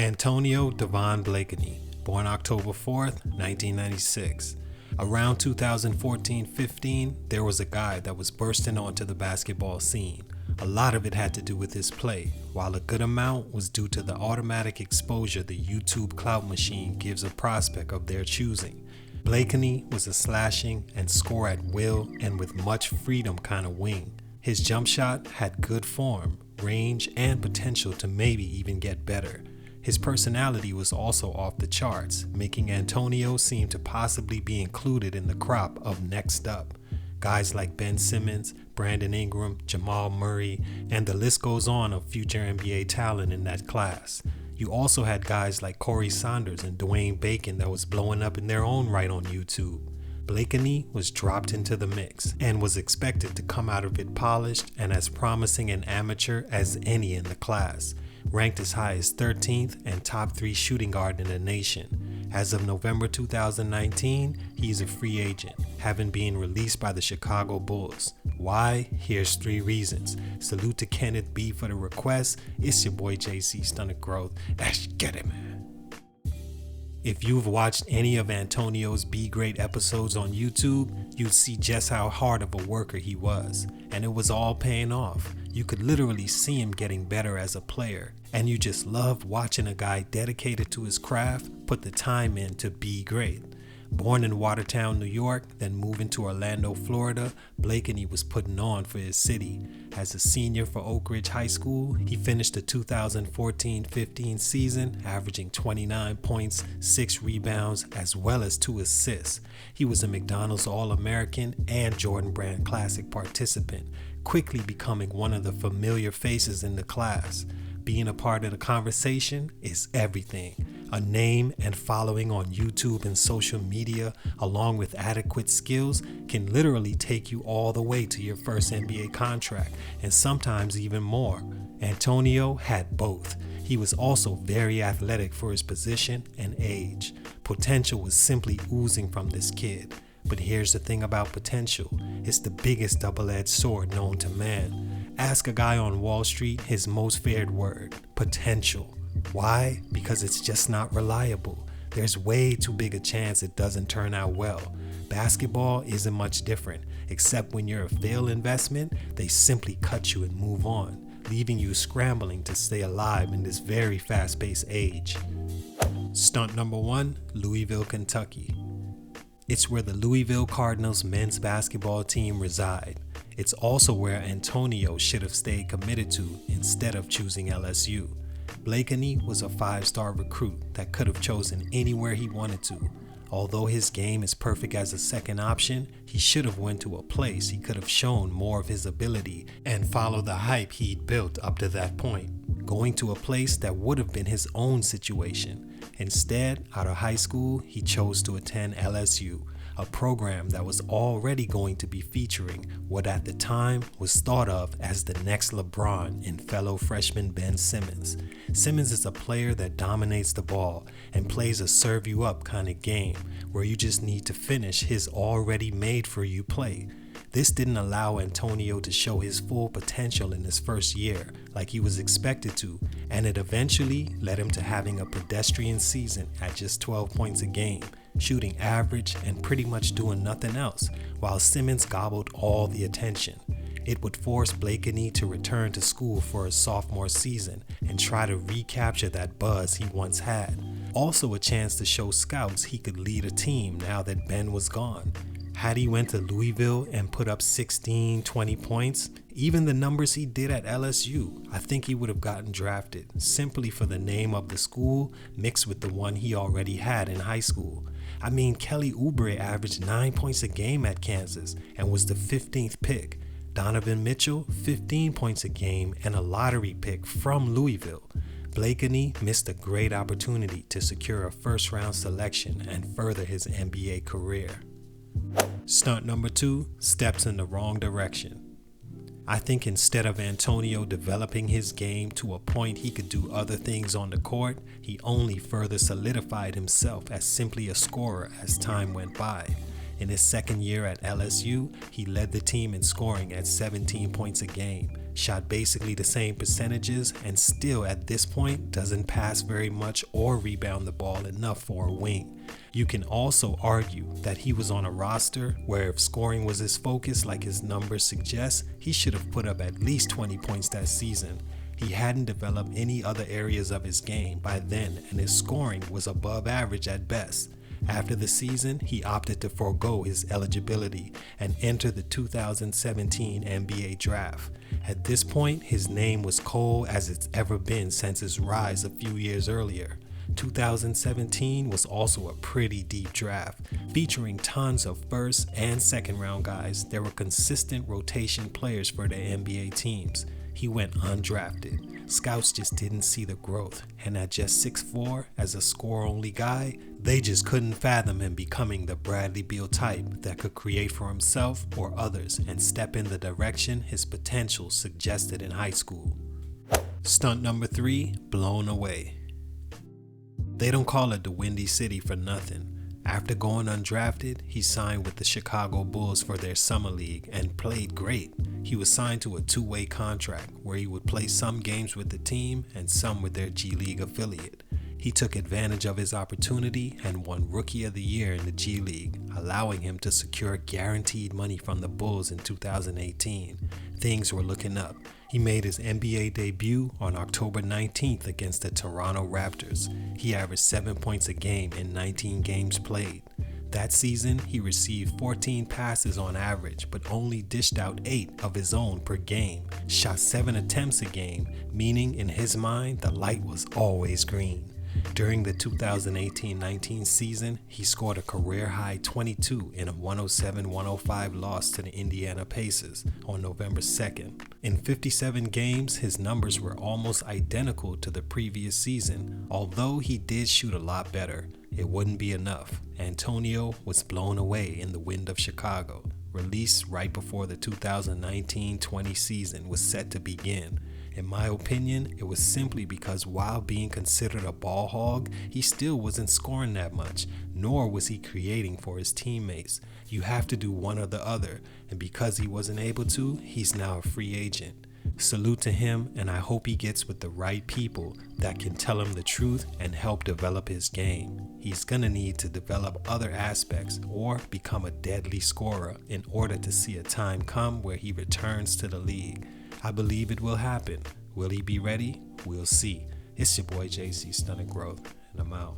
Antonio Blakeney, born October 4th, 1996. Around 2014-15, there was a guy that was bursting onto the basketball scene. A lot of it had to do with his play, while a good amount was due to the automatic exposure the YouTube clout machine gives a prospect of their choosing. Blakeney was a slashing and score at will and with much freedom kind of wing. His jump shot had good form, range, and potential to maybe even get better. His personality was also off the charts, making Antonio seem to possibly be included in the crop of next up. Guys like Ben Simmons, Brandon Ingram, Jamal Murray, and the list goes on of future NBA talent in that class. You also had guys like Corey Saunders and Dwayne Bacon that was blowing up in their own right on YouTube. Blakeney was dropped into the mix and was expected to come out of it polished and as promising an amateur as any in the class. Ranked as high as 13th and top 3 shooting guard in the nation. As of November 2019, he's a free agent, having been released by the Chicago Bulls. Why? Here's 3 reasons. Salute to Kenneth B for the request. It's your boy JC Stunted Growth. Let's get it, man. If you've watched any of Antonio's B-grade episodes on YouTube, you'd see just how hard of a worker he was, and it was all paying off. You could literally see him getting better as a player, and you just loved watching a guy dedicated to his craft put the time in to be great. Born in Watertown, New York, then moving to Orlando, Florida, Blakeney was putting on for his city. As a senior for Oak Ridge High School, he finished the 2014-15 season, averaging 29 points, 6 rebounds, as well as 2 assists. He was a McDonald's All-American and Jordan Brand Classic participant, quickly becoming one of the familiar faces in the class. Being a part of the conversation is everything. A name and following on YouTube and social media, along with adequate skills, can literally take you all the way to your first NBA contract, and sometimes even more. Antonio had both. He was also very athletic for his position and age. Potential was simply oozing from this kid. But here's the thing about potential. It's the biggest double-edged sword known to man. Ask a guy on Wall Street his most feared word, potential. Why? Because it's just not reliable. There's way too big a chance it doesn't turn out well. Basketball isn't much different, except when you're a failed investment, they simply cut you and move on, leaving you scrambling to stay alive in this very fast-paced age. Stunt number 1, Louisville, Kentucky. It's where the Louisville Cardinals men's basketball team reside. It's also where Antonio should have stayed committed to instead of choosing LSU. Blakeney was a 5-star recruit that could have chosen anywhere he wanted to. Although his game is perfect as a second option, he should have went to a place he could have shown more of his ability and followed the hype he'd built up to that point. Going to a place that would have been his own situation. Instead, out of high school, he chose to attend LSU, a program that was already going to be featuring what at the time was thought of as the next LeBron in fellow freshman Ben Simmons. Simmons is a player that dominates the ball and plays a serve you up kind of game where you just need to finish his already made for you play. This didn't allow Antonio to show his full potential in his first year like he was expected to, and it eventually led him to having a pedestrian season at just 12 points a game, shooting average and pretty much doing nothing else, while Simmons gobbled all the attention. It would force Blakeney to return to school for his sophomore season and try to recapture that buzz he once had. Also a chance to show scouts he could lead a team now that Ben was gone. Had he went to Louisville and put up 16, 20 points, even the numbers he did at LSU, I think he would have gotten drafted, simply for the name of the school mixed with the one he already had in high school. I mean, Kelly Oubre averaged 9 points a game at Kansas and was the 15th pick. Donovan Mitchell, 15 points a game and a lottery pick from Louisville. Blakeney missed a great opportunity to secure a first-round selection and further his NBA career. Stunt number 2, steps in the wrong direction. I think instead of Antonio developing his game to a point he could do other things on the court, he only further solidified himself as simply a scorer as time went by. In his second year at LSU, he led the team in scoring at 17 points a game. shot basically the same percentages, and still at this point doesn't pass very much or rebound the ball enough for a wing. You can also argue that he was on a roster where if scoring was his focus like his numbers suggest, he should have put up at least 20 points that season. He hadn't developed any other areas of his game by then, and his scoring was above average at best. After the season, he opted to forego his eligibility and enter the 2017 NBA draft. At this point, his name was cold as it's ever been since his rise a few years earlier. 2017 was also a pretty deep draft, featuring tons of first and second round guys. There were consistent rotation players for the NBA teams. He went undrafted. Scouts just didn't see the growth, and at just 6'4" as a score-only guy, they just couldn't fathom him becoming the Bradley Beal type that could create for himself or others and step in the direction his potential suggested in high school. Stunt number 3, blown away. They don't call it the Windy City for nothing. After going undrafted, he signed with the Chicago Bulls for their summer league and played great. He was signed to a 2-way contract where he would play some games with the team and some with their G League affiliate. He took advantage of his opportunity and won Rookie of the Year in the G League, allowing him to secure guaranteed money from the Bulls in 2018. Things were looking up. He made his NBA debut on October 19th against the Toronto Raptors. He averaged 7 points a game in 19 games played. That season, he received 14 passes on average, but only dished out 8 of his own per game, shot 7 attempts a game, meaning in his mind, the light was always green. During the 2018-19 season, he scored a career-high 22 in a 107-105 loss to the Indiana Pacers on November 2nd. In 57 games, his numbers were almost identical to the previous season. Although he did shoot a lot better, it wouldn't be enough. Antonio was blown away in the wind of Chicago, released right before the 2019-20 season was set to begin. In my opinion, it was simply because while being considered a ball hog, he still wasn't scoring that much, nor was he creating for his teammates. You have to do one or the other, and because he wasn't able to, he's now a free agent. Salute to him, and I hope he gets with the right people that can tell him the truth and help develop his game. He's gonna need to develop other aspects or become a deadly scorer in order to see a time come where he returns to the league. I believe it will happen. Will he be ready? We'll see. It's your boy JC Stunted Growth, and I'm out.